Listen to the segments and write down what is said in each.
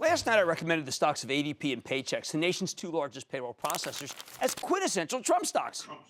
last night I recommended the stocks of ADP and Paychex, the nation's two largest payroll processors, as quintessential Trump stocks. Trump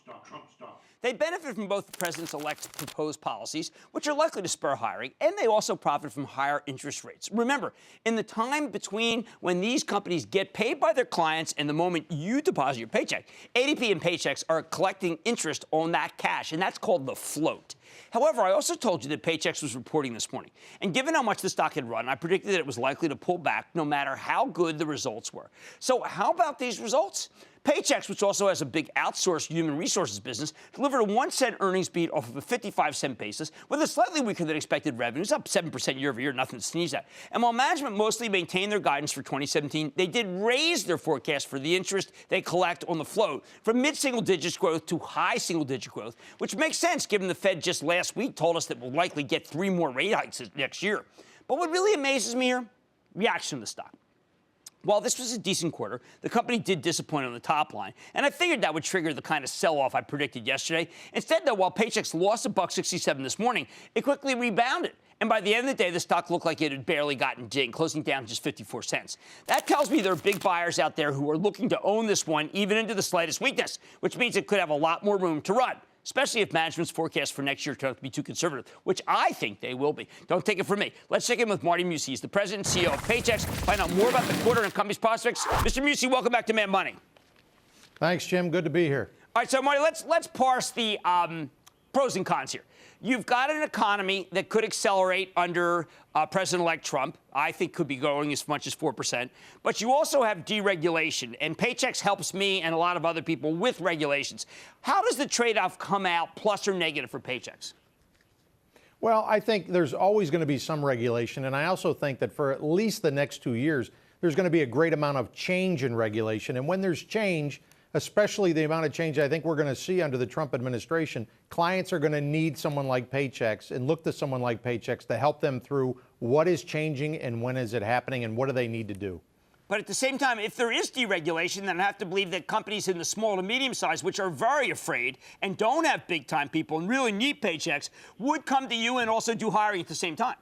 stock. They benefit from both the president's-elect's proposed policies, which are likely to spur hiring, and they also profit from higher interest rates. Remember, in the time between when these companies get paid by their clients and the moment you deposit your paycheck, ADP and Paychex are collecting interest on that cash, and that's called the float. However, I also told you that Paychex was reporting this morning. And given how much the stock had run, I predicted that it was likely to pull back no matter how good the results were. So how about these results? Paychex, which also has a big outsourced human resources business, delivered a 1-cent earnings beat off of a 55-cent basis with a slightly weaker than expected revenues, up 7% year over year, nothing to sneeze at. And while management mostly maintained their guidance for 2017, they did raise their forecast for the interest they collect on the float from mid-single digits growth to high single-digit growth, which makes sense given the Fed just last week told us that we'll likely get 3 more rate hikes next year. But what really amazes me here, reaction to the stock. While this was a decent quarter, the company did disappoint on the top line, and I figured that would trigger the kind of sell-off I predicted yesterday. Instead, though, while Paychex lost $1.67 this morning, it quickly rebounded. And by the end of the day, the stock looked like it had barely gotten dinged, closing down just 54 cents. That tells me there are big buyers out there who are looking to own this one even into the slightest weakness, which means it could have a lot more room to run, especially if management's forecast for next year turns out to be too conservative, which I think they will be. Don't take it from me. Let's check in with Marty Musi. He's the president and CEO of Paychex. Find out more about the quarter and company's prospects. Mr. Musi, welcome back to Mad Money. Thanks, Jim. Good to be here. All right, so Marty, let's parse the pros and cons here. You've got an economy that could accelerate under President-elect Trump. I think could be going as much as 4%. But you also have deregulation, and Paychex helps me and a lot of other people with regulations. How does the trade-off come out, plus or negative, for Paychex? Well, I think there's always going to be some regulation, and I also think that for at least the next 2 years, there's going to be a great amount of change in regulation. And when there's change, especially the amount of change I think we're going to see under the Trump administration, clients are going to need someone like Paychex and look to someone like Paychex to help them through what is changing and when is it happening and what do they need to do. But at the same time, if there is deregulation, then I have to believe that companies in the small to medium size, which are very afraid and don't have big-time people and really need Paychex, would come to you and also do hiring at the same time.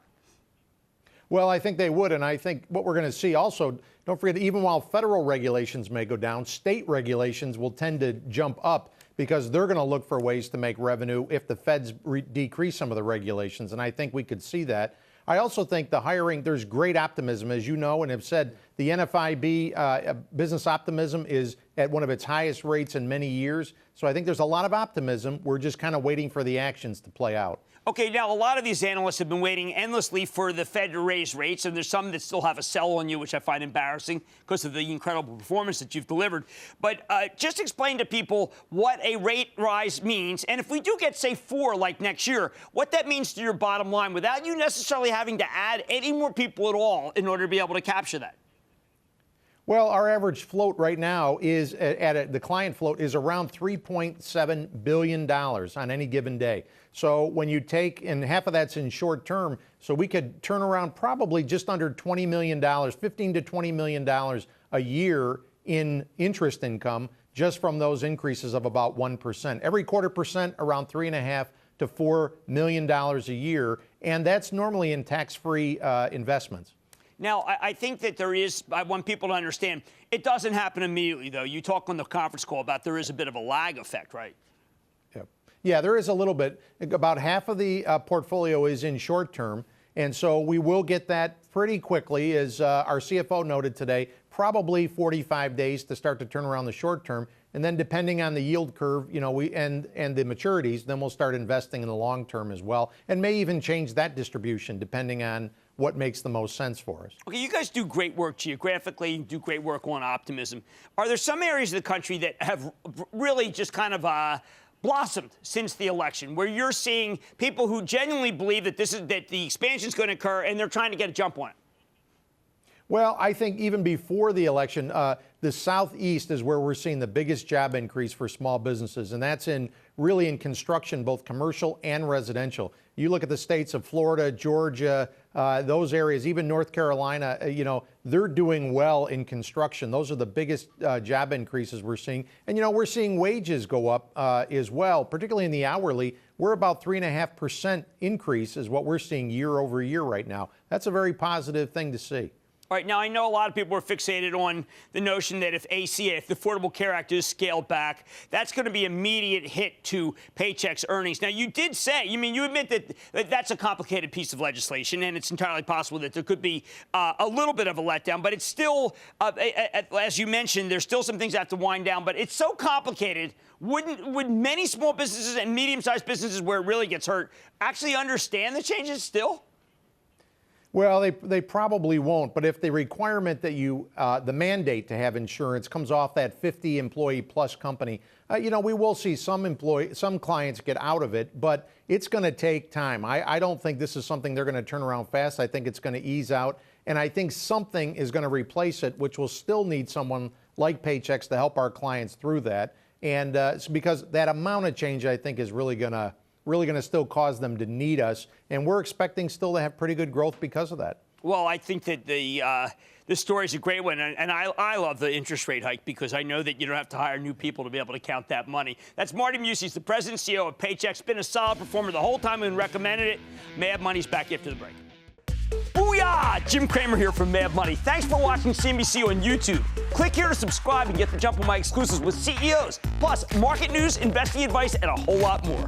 Well, I think they would, and I think what we're going to see also, don't forget, even while federal regulations may go down, state regulations will tend to jump up because they're going to look for ways to make revenue if the feds decrease some of the regulations, and I think we could see that. I also think the hiring, there's great optimism, as you know, and have said the NFIB business optimism is at one of its highest rates in many years. So I think there's a lot of optimism. We're just kind of waiting for the actions to play out. Okay, now a lot of these analysts have been waiting endlessly for the Fed to raise rates, and there's some that still have a sell on you, which I find embarrassing because of the incredible performance that you've delivered. But just explain to people what a rate rise means, and if we do get, say, 4 like next year, what that means to your bottom line without you necessarily having to add any more people at all in order to be able to capture that. Well, our average float right now is the client float is around $3.7 billion on any given day. So when you take, and half of that's in short term, so we could turn around probably just under $20 million, $15 to $20 million a year in interest income just from those increases of about 1%. Every 1/4%, around $3.5 to $4 million a year, and that's normally in tax-free investments. Now, I think that I want people to understand, it doesn't happen immediately, though. You talk on the conference call about there is a bit of a lag effect, right? Yeah, there is a little bit. About half of the portfolio is in short term, and so we will get that pretty quickly, as our CFO noted today, probably 45 days to start to turn around the short term. And then depending on the yield curve, you know, and the maturities, then we'll start investing in the long term as well, and may even change that distribution depending on what makes the most sense for us. Okay, you guys do great work geographically, you do great work on optimism. Are there some areas of the country that have really just kind of blossomed since the election, where you're seeing people who genuinely believe that the expansion is going to occur and they're trying to get a jump on it? Well, I think even before the election, the Southeast is where we're seeing the biggest job increase for small businesses, and that's really in construction, both commercial and residential. You look at the states of Florida, Georgia, those areas, even North Carolina, you know, they're doing well in construction. Those are the biggest job increases we're seeing. And, you know, we're seeing wages go up as well, particularly in the hourly. We're about 3.5% increase is what we're seeing year over year right now. That's a very positive thing to see. All right, now I know a lot of people are fixated on the notion that if ACA, if the Affordable Care Act is scaled back, that's going to be immediate hit to Paychex earnings. Now, you did say, you admit that that's a complicated piece of legislation, and it's entirely possible that there could be a little bit of a letdown, but it's still, as you mentioned, there's still some things that have to wind down, but it's so complicated. Would many small businesses and medium-sized businesses where it really gets hurt actually understand the changes still? Well, they probably won't. But if the requirement that the mandate to have insurance comes off that 50 employee plus company, we will see some clients get out of it, but it's going to take time. I don't think this is something they're going to turn around fast. I think it's going to ease out. And I think something is going to replace it, which will still need someone like Paychex to help our clients through that. And because that amount of change, I think, is really going to still cause them to need us. And we're expecting still to have pretty good growth because of that. Well, I think that this story is a great one. And I love the interest rate hike because I know that you don't have to hire new people to be able to count that money. That's Marty Mucci. He's the president and CEO of Paychex. Been a solid performer the whole time and recommended it. Mad Money's back after the break. Booyah! Jim Cramer here from Mad Money. Thanks for watching CNBC on YouTube. Click here to subscribe and get the jump on my exclusives with CEOs, plus market news, investing advice, and a whole lot more.